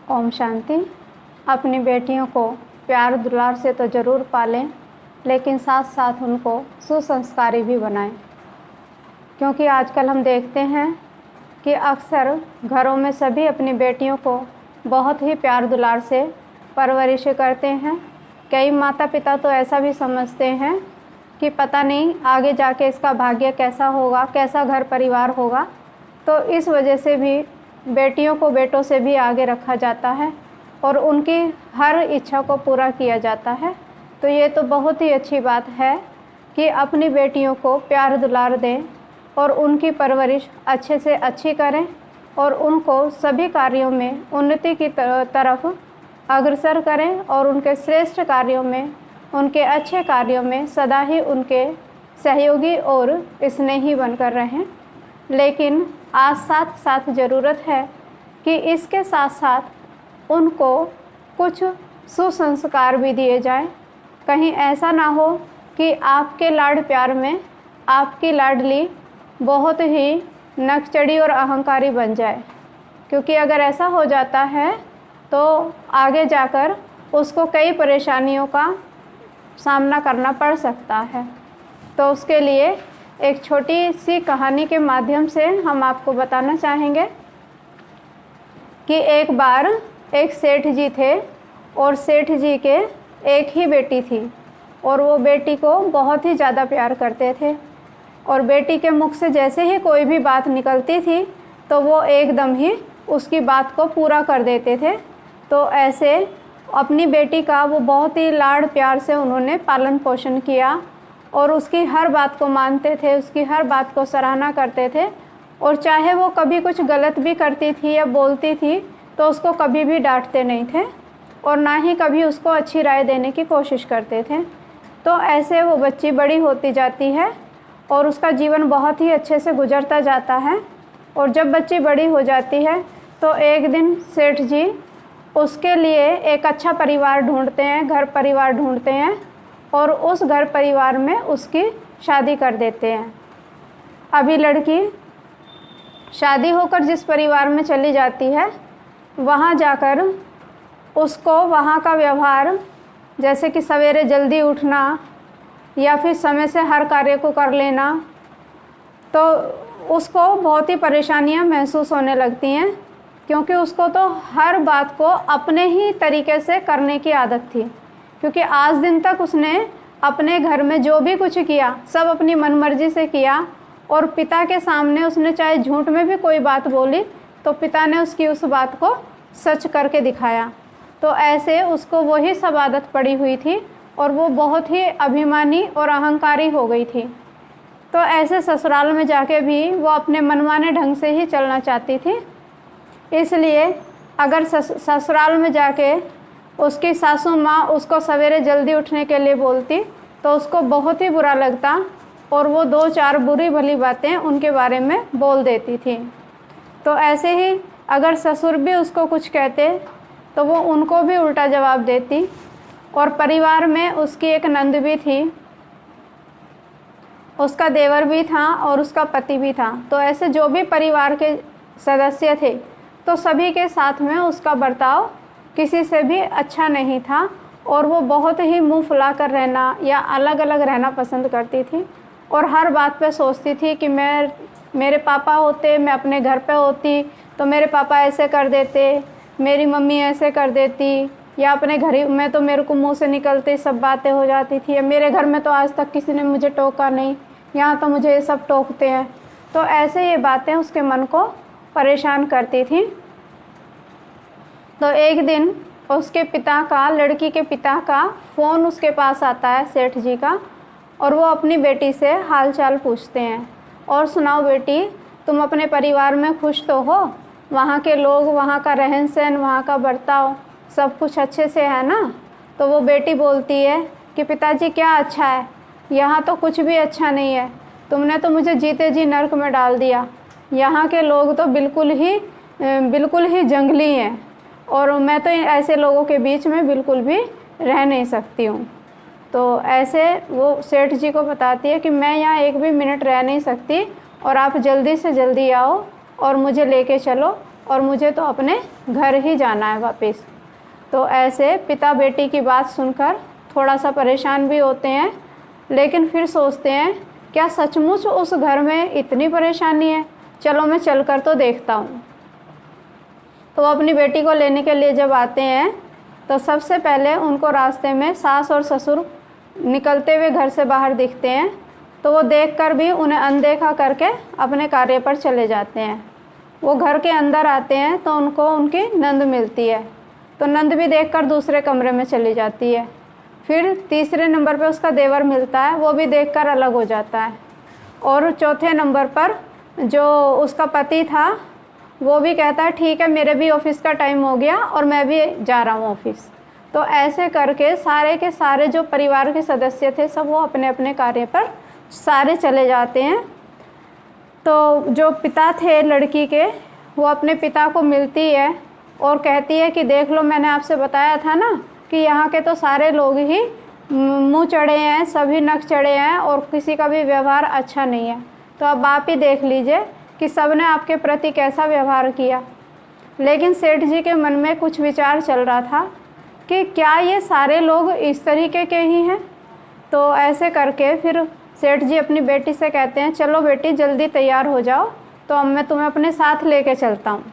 ओम शांति। अपनी बेटियों को प्यार दुलार से तो ज़रूर पालें, लेकिन साथ साथ उनको सुसंस्कारी भी बनाएं, क्योंकि आजकल हम देखते हैं कि अक्सर घरों में सभी अपनी बेटियों को बहुत ही प्यार दुलार से परवरिश करते हैं। कई माता पिता तो ऐसा भी समझते हैं कि पता नहीं आगे जाके इसका भाग्य कैसा होगा, कैसा घर परिवार होगा, तो इस वजह से भी बेटियों को बेटों से भी आगे रखा जाता है और उनकी हर इच्छा को पूरा किया जाता है। तो ये तो बहुत ही अच्छी बात है कि अपनी बेटियों को प्यार दुलार दें और उनकी परवरिश अच्छे से अच्छी करें और उनको सभी कार्यों में उन्नति की तरफ अग्रसर करें और उनके श्रेष्ठ कार्यों में, उनके अच्छे कार्यों में सदा ही उनके सहयोगी और स्नेही बनकर रहें। लेकिन आज साथ साथ ज़रूरत है कि इसके साथ साथ उनको कुछ सुसंस्कार भी दिए जाएं। कहीं ऐसा ना हो कि आपके लाड प्यार में आपकी लाडली बहुत ही नकचड़ी और अहंकारी बन जाए, क्योंकि अगर ऐसा हो जाता है तो आगे जाकर उसको कई परेशानियों का सामना करना पड़ सकता है। तो उसके लिए एक छोटी सी कहानी के माध्यम से हम आपको बताना चाहेंगे कि एक बार एक सेठ जी थे और सेठ जी के एक ही बेटी थी और वो बेटी को बहुत ही ज़्यादा प्यार करते थे और बेटी के मुख से जैसे ही कोई भी बात निकलती थी तो वो एकदम ही उसकी बात को पूरा कर देते थे। तो ऐसे अपनी बेटी का वो बहुत ही लाड़ प्यार से उन्होंने पालन पोषण किया और उसकी हर बात को मानते थे, उसकी हर बात को सराहना करते थे और चाहे वो कभी कुछ गलत भी करती थी या बोलती थी तो उसको कभी भी डांटते नहीं थे और ना ही कभी उसको अच्छी राय देने की कोशिश करते थे। तो ऐसे वो बच्ची बड़ी होती जाती है और उसका जीवन बहुत ही अच्छे से गुजरता जाता है। और जब बच्ची बड़ी हो जाती है तो एक दिन सेठ जी उसके लिए एक अच्छा परिवार ढूंढते हैं, घर परिवार ढूंढते हैं और उस घर परिवार में उसकी शादी कर देते हैं। अभी लड़की शादी होकर जिस परिवार में चली जाती है, वहाँ जाकर उसको वहाँ का व्यवहार, जैसे कि सवेरे जल्दी उठना या फिर समय से हर कार्य को कर लेना, तो उसको बहुत ही परेशानियाँ महसूस होने लगती हैं, क्योंकि उसको तो हर बात को अपने ही तरीके से करने की आदत थी। क्योंकि आज दिन तक उसने अपने घर में जो भी कुछ किया सब अपनी मनमर्जी से किया और पिता के सामने उसने चाहे झूठ में भी कोई बात बोली तो पिता ने उसकी उस बात को सच करके दिखाया। तो ऐसे उसको वही सब आदत पड़ी हुई थी और वो बहुत ही अभिमानी और अहंकारी हो गई थी। तो ऐसे ससुराल में जाके भी वो अपने मनमाने ढंग से ही चलना चाहती थी। इसलिए अगर ससुराल में जाके उसकी सासू माँ उसको सवेरे जल्दी उठने के लिए बोलती तो उसको बहुत ही बुरा लगता और वो 2-4 बुरी भली बातें उनके बारे में बोल देती थी। तो ऐसे ही अगर ससुर भी उसको कुछ कहते तो वो उनको भी उल्टा जवाब देती। और परिवार में उसकी एक नंद भी थी, उसका देवर भी था और उसका पति भी था। तो ऐसे जो भी परिवार के सदस्य थे तो सभी के साथ में उसका बर्ताव किसी से भी अच्छा नहीं था और वो बहुत ही मुंह फुला कर रहना या अलग अलग रहना पसंद करती थी और हर बात पे सोचती थी कि मेरे पापा होते, मैं अपने घर पे होती तो मेरे पापा ऐसे कर देते, मेरी मम्मी ऐसे कर देती, या अपने घर में तो मेरे को मुंह से निकलते सब बातें हो जाती थी, या मेरे घर में तो आज तक किसी ने मुझे टोका नहीं, यहाँ तो मुझे ये सब टोकते हैं। तो ऐसे ये बातें उसके मन को परेशान करती थी। तो एक दिन उसके पिता का, लड़की के पिता का फ़ोन उसके पास आता है सेठ जी का और वो अपनी बेटी से हाल चाल पूछते हैं, और सुनाओ बेटी, तुम अपने परिवार में खुश तो हो? वहाँ के लोग, वहाँ का रहन सहन, वहाँ का बर्ताव सब कुछ अच्छे से है ना? तो वो बेटी बोलती है कि पिताजी क्या अच्छा है, यहाँ तो कुछ भी अच्छा नहीं है, तुमने तो मुझे जीते जी नर्क में डाल दिया। यहाँ के लोग तो बिल्कुल ही जंगली हैं और मैं तो ऐसे लोगों के बीच में बिल्कुल भी रह नहीं सकती हूँ। तो ऐसे वो सेठ जी को बताती है कि मैं यहाँ एक भी मिनट रह नहीं सकती और आप जल्दी से जल्दी आओ और मुझे लेके चलो और मुझे तो अपने घर ही जाना है वापस। तो ऐसे पिता बेटी की बात सुनकर थोड़ा सा परेशान भी होते हैं, लेकिन फिर सोचते हैं क्या सचमुच उस घर में इतनी परेशानी है, चलो मैं चलकर तो देखता हूँ। तो वो अपनी बेटी को लेने के लिए जब आते हैं तो सबसे पहले उनको रास्ते में सास और ससुर निकलते हुए घर से बाहर दिखते हैं। तो वो देखकर भी उन्हें अनदेखा करके अपने कार्य पर चले जाते हैं। वो घर के अंदर आते हैं तो उनको उनकी नंद मिलती है, तो नंद भी देखकर दूसरे कमरे में चली जाती है। फिर तीसरे नंबर पे उसका देवर मिलता है, वो भी देखकर अलग हो जाता है। और चौथे नंबर पर जो उसका पति था वो भी कहता है ठीक है, मेरे भी ऑफिस का टाइम हो गया और मैं भी जा रहा हूँ ऑफिस। तो ऐसे करके सारे के सारे जो परिवार के सदस्य थे सब वो अपने अपने कार्य पर सारे चले जाते हैं। तो जो पिता थे लड़की के, वो अपने पिता को मिलती है और कहती है कि देख लो, मैंने आपसे बताया था ना कि यहाँ के तो सारे लोग ही मुँह चढ़े हैं, सभी नक चढ़े हैं और किसी का भी व्यवहार अच्छा नहीं है। तो अब आप ही देख लीजिए कि सब ने आपके प्रति कैसा व्यवहार किया। लेकिन सेठ जी के मन में कुछ विचार चल रहा था कि क्या ये सारे लोग इस तरीके के ही हैं। तो ऐसे करके फिर सेठ जी अपनी बेटी से कहते हैं चलो बेटी जल्दी तैयार हो जाओ, तो अब मैं तुम्हें अपने साथ लेके चलता हूँ।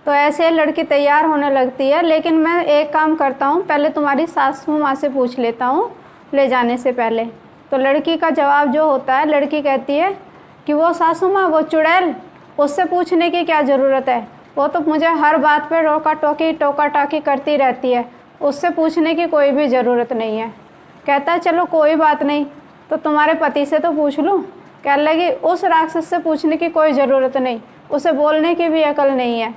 तो ऐसे लड़की तैयार होने लगती है, लेकिन मैं एक काम करता हूँ, पहले तुम्हारी सासू माँ से पूछ लेता हूँ ले जाने से पहले। तो लड़की का जवाब जो होता है, लड़की कहती है कि वो सासू माँ, वो चुड़ैल, उससे पूछने की क्या ज़रूरत है, वो तो मुझे हर बात पे टोका टाकी करती रहती है, उससे पूछने की कोई भी ज़रूरत नहीं है। कहता है चलो कोई बात नहीं, तो तुम्हारे पति से तो पूछ लूँ। कह लगी उस राक्षस से पूछने की कोई ज़रूरत नहीं, उसे बोलने की भी अकल नहीं है।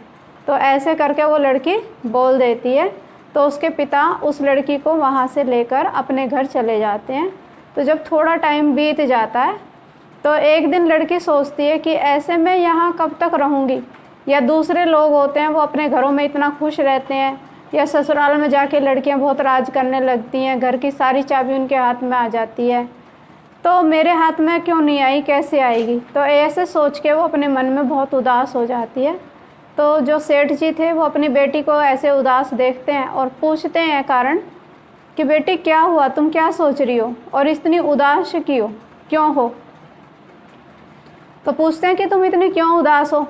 तो ऐसे करके वो लड़की बोल देती है। तो उसके पिता उस लड़की को वहाँ से लेकर अपने घर चले जाते हैं। तो जब थोड़ा टाइम बीत जाता है तो एक दिन लड़की सोचती है कि ऐसे मैं यहाँ कब तक रहूँगी, या दूसरे लोग होते हैं वो अपने घरों में इतना खुश रहते हैं, या ससुराल में जाके लड़कियाँ बहुत राज करने लगती हैं, घर की सारी चाबी उनके हाथ में आ जाती है, तो मेरे हाथ में क्यों नहीं आई, कैसे आएगी। तो ऐसे सोच के वो अपने मन में बहुत उदास हो जाती है। तो जो सेठ जी थे वो अपनी बेटी को ऐसे उदास देखते हैं और पूछते हैं कारण कि बेटी क्या हुआ, तुम क्या सोच रही हो और इतनी उदास क्यों हो। तो पूछते हैं कि तुम इतनी क्यों उदास हो।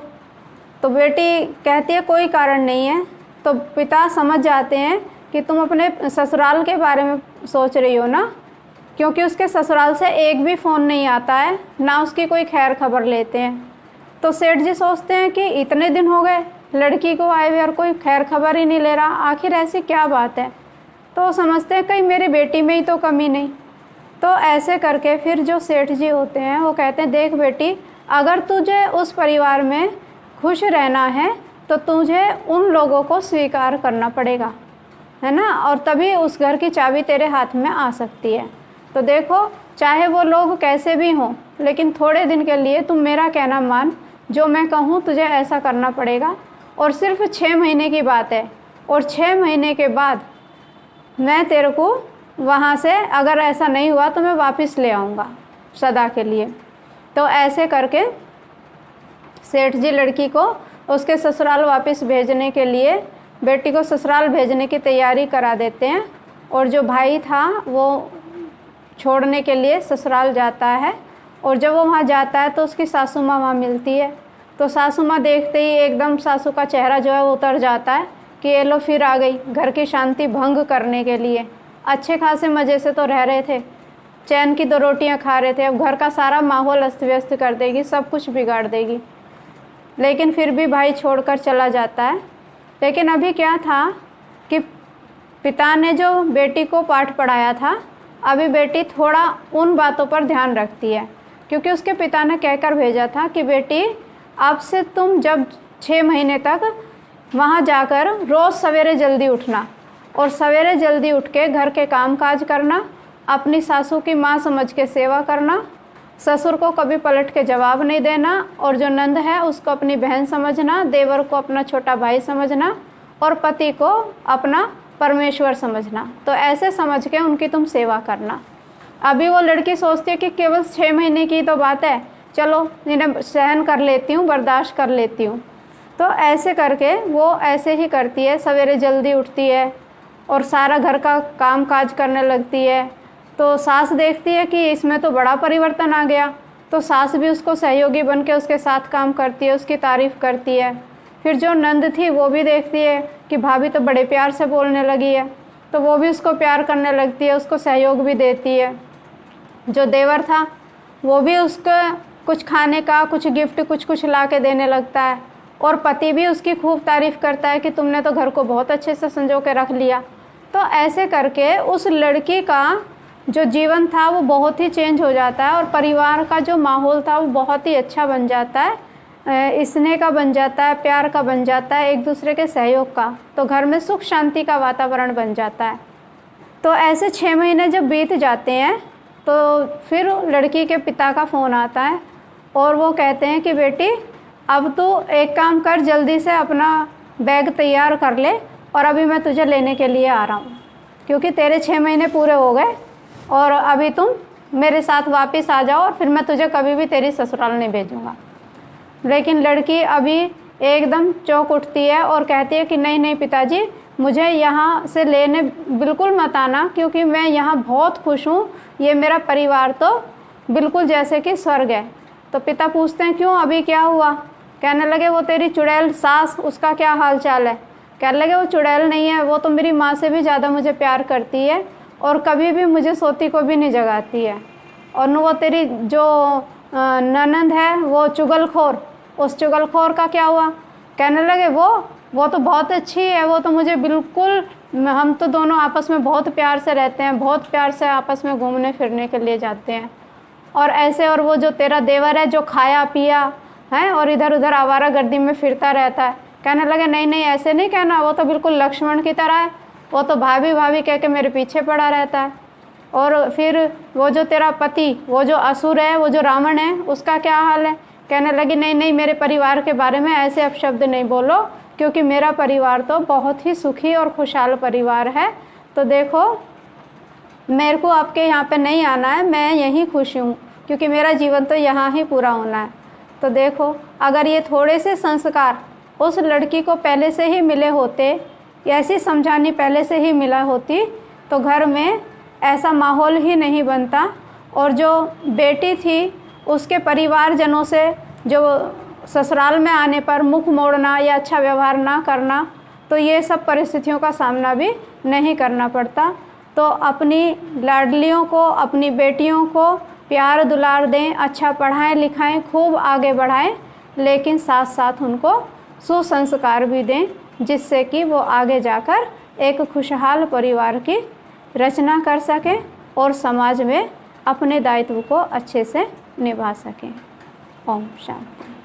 तो बेटी कहती है कोई कारण नहीं है। तो पिता समझ जाते हैं कि तुम अपने ससुराल के बारे में सोच रही हो ना, क्योंकि उसके ससुराल से एक भी फ़ोन नहीं आता है, ना उसकी कोई खैर खबर लेते हैं। तो सेठ जी सोचते हैं कि इतने दिन हो गए लड़की को आए हुए और कोई खैर खबर ही नहीं ले रहा, आखिर ऐसी क्या बात है। तो समझते हैं कहीं मेरी बेटी में ही तो कमी नहीं। तो ऐसे करके फिर जो सेठ जी होते हैं वो कहते हैं देख बेटी, अगर तुझे उस परिवार में खुश रहना है तो तुझे उन लोगों को स्वीकार करना पड़ेगा, है ना, और तभी उस घर की चाबी तेरे हाथ में आ सकती है। तो देखो, चाहे वो लोग कैसे भी हों, लेकिन थोड़े दिन के लिए तुम मेरा कहना मान, जो मैं कहूँ तुझे ऐसा करना पड़ेगा। और सिर्फ 6 महीने की बात है, और 6 महीने के बाद मैं तेरे को वहाँ से, अगर ऐसा नहीं हुआ तो मैं वापस ले आऊँगा सदा के लिए। तो ऐसे करके सेठ जी लड़की को उसके ससुराल वापस भेजने के लिए बेटी को ससुराल भेजने की तैयारी करा देते हैं। और जो भाई था वो छोड़ने के लिए ससुराल जाता है। और जब वो वहाँ जाता है तो उसकी सासू माँ वहाँ मिलती है। तो सासू माँ देखते ही एकदम सासू का चेहरा जो है वो उतर जाता है कि ये लो फिर आ गई घर की शांति भंग करने के लिए। अच्छे खासे मज़े से तो रह रहे थे, चैन की 2 रोटियां खा रहे थे, अब घर का सारा माहौल अस्त व्यस्त कर देगी, सब कुछ बिगाड़ देगी। लेकिन फिर भी भाई छोड़कर चला जाता है। लेकिन अभी क्या था कि पिता ने जो बेटी को पाठ पढ़ाया था, अभी बेटी थोड़ा उन बातों पर ध्यान रखती है, क्योंकि उसके पिता ने कहकर भेजा था कि बेटी अब से तुम जब 6 महीने तक वहाँ जाकर रोज़ सवेरे जल्दी उठना, और सवेरे जल्दी उठ के घर के काम काज करना, अपनी सासू की माँ समझ के सेवा करना, ससुर को कभी पलट के जवाब नहीं देना, और जो नंद है उसको अपनी बहन समझना, देवर को अपना छोटा भाई समझना, और पति को अपना परमेश्वर समझना। तो ऐसे समझ के उनकी तुम सेवा करना। अभी वो लड़की सोचती है कि केवल 6 महीने की तो बात है, चलो इन्हें सहन कर लेती हूँ, बर्दाश्त कर लेती हूँ। तो ऐसे करके वो ऐसे ही करती है, सवेरे जल्दी उठती है और सारा घर का काम काज करने लगती है। तो सास देखती है कि इसमें तो बड़ा परिवर्तन आ गया, तो सास भी उसको सहयोगी बन के उसके साथ काम करती है, उसकी तारीफ़ करती है। फिर जो नंद थी वो भी देखती है कि भाभी तो बड़े प्यार से बोलने लगी है, तो वो भी उसको प्यार करने लगती है, उसको सहयोग भी देती है। जो देवर था वो भी उसको कुछ खाने का, कुछ गिफ्ट, कुछ ला के देने लगता है। और पति भी उसकी खूब तारीफ़ करता है कि तुमने तो घर को बहुत अच्छे से संजो के रख लिया। तो ऐसे करके उस लड़की का जो जीवन था वो बहुत ही चेंज हो जाता है और परिवार का जो माहौल था वो बहुत ही अच्छा बन जाता है, स्नेह का बन जाता है, प्यार का बन जाता है, एक दूसरे के सहयोग का। तो घर में सुख शांति का वातावरण बन जाता है। तो ऐसे 6 महीने जब बीत जाते हैं तो फिर लड़की के पिता का फ़ोन आता है और वो कहते हैं कि बेटी अब तू एक काम कर, जल्दी से अपना बैग तैयार कर ले और अभी मैं तुझे लेने के लिए आ रहा हूँ, क्योंकि तेरे 6 महीने पूरे हो गए और अभी तुम मेरे साथ वापस आ जाओ और फिर मैं तुझे कभी भी तेरी ससुराल नहीं भेजूँगा। लेकिन लड़की अभी एकदम चौंक उठती है और कहती है कि नहीं नहीं पिताजी, मुझे यहाँ से लेने बिल्कुल मत आना, क्योंकि मैं यहाँ बहुत खुश हूँ, ये मेरा परिवार तो बिल्कुल जैसे कि स्वर्ग है। तो पिता पूछते हैं क्यों, अभी क्या हुआ? कहने लगे वो तेरी चुड़ैल सास, उसका क्या हाल चाल है? कहने लगे वो चुड़ैल नहीं है, वो तो मेरी माँ से भी ज़्यादा मुझे प्यार करती है और कभी भी मुझे सोती को भी नहीं जगाती है। और वो तेरी जो ननंद है वो चुगलखोर, उस चुगलखोर का क्या हुआ? कहने लगे वो तो बहुत अच्छी है, वो तो मुझे बिल्कुल, हम तो दोनों आपस में बहुत प्यार से रहते हैं, बहुत प्यार से आपस में घूमने फिरने के लिए जाते हैं। और ऐसे, और वो जो तेरा देवर है जो खाया पिया है और इधर उधर आवारागर्दी में फिरता रहता है। कहने लगे नहीं नहीं ऐसे नहीं कहना, वो तो बिल्कुल लक्ष्मण की तरह है, वो तो भाभी भाभी कह के मेरे पीछे पड़ा रहता है। और फिर वो जो तेरा पति, वो जो असुर है, वो जो रावण है, उसका क्या हाल है? कहने लगी नहीं नहीं मेरे परिवार के बारे में ऐसे अपशब्द नहीं बोलो, क्योंकि मेरा परिवार तो बहुत ही सुखी और खुशहाल परिवार है। तो देखो मेरे को आपके यहाँ पे नहीं आना है, मैं यहीं खुश हूँ, क्योंकि मेरा जीवन तो यहाँ ही पूरा होना है। तो देखो अगर ये थोड़े से संस्कार उस लड़की को पहले से ही मिले होते, ऐसी समझानी पहले से ही मिला होती, तो घर में ऐसा माहौल ही नहीं बनता। और जो बेटी थी उसके परिवारजनों से जो ससुराल में आने पर मुख मोड़ना या अच्छा व्यवहार ना करना, तो ये सब परिस्थितियों का सामना भी नहीं करना पड़ता। तो अपनी लाडलियों को, अपनी बेटियों को प्यार दुलार दें, अच्छा पढ़ाएं लिखाएं, खूब आगे बढ़ाएं, लेकिन साथ साथ उनको सुसंस्कार भी दें, जिससे कि वो आगे जाकर एक खुशहाल परिवार की रचना कर सकें और समाज में अपने दायित्व को अच्छे से निभा सकें। ओम शांति।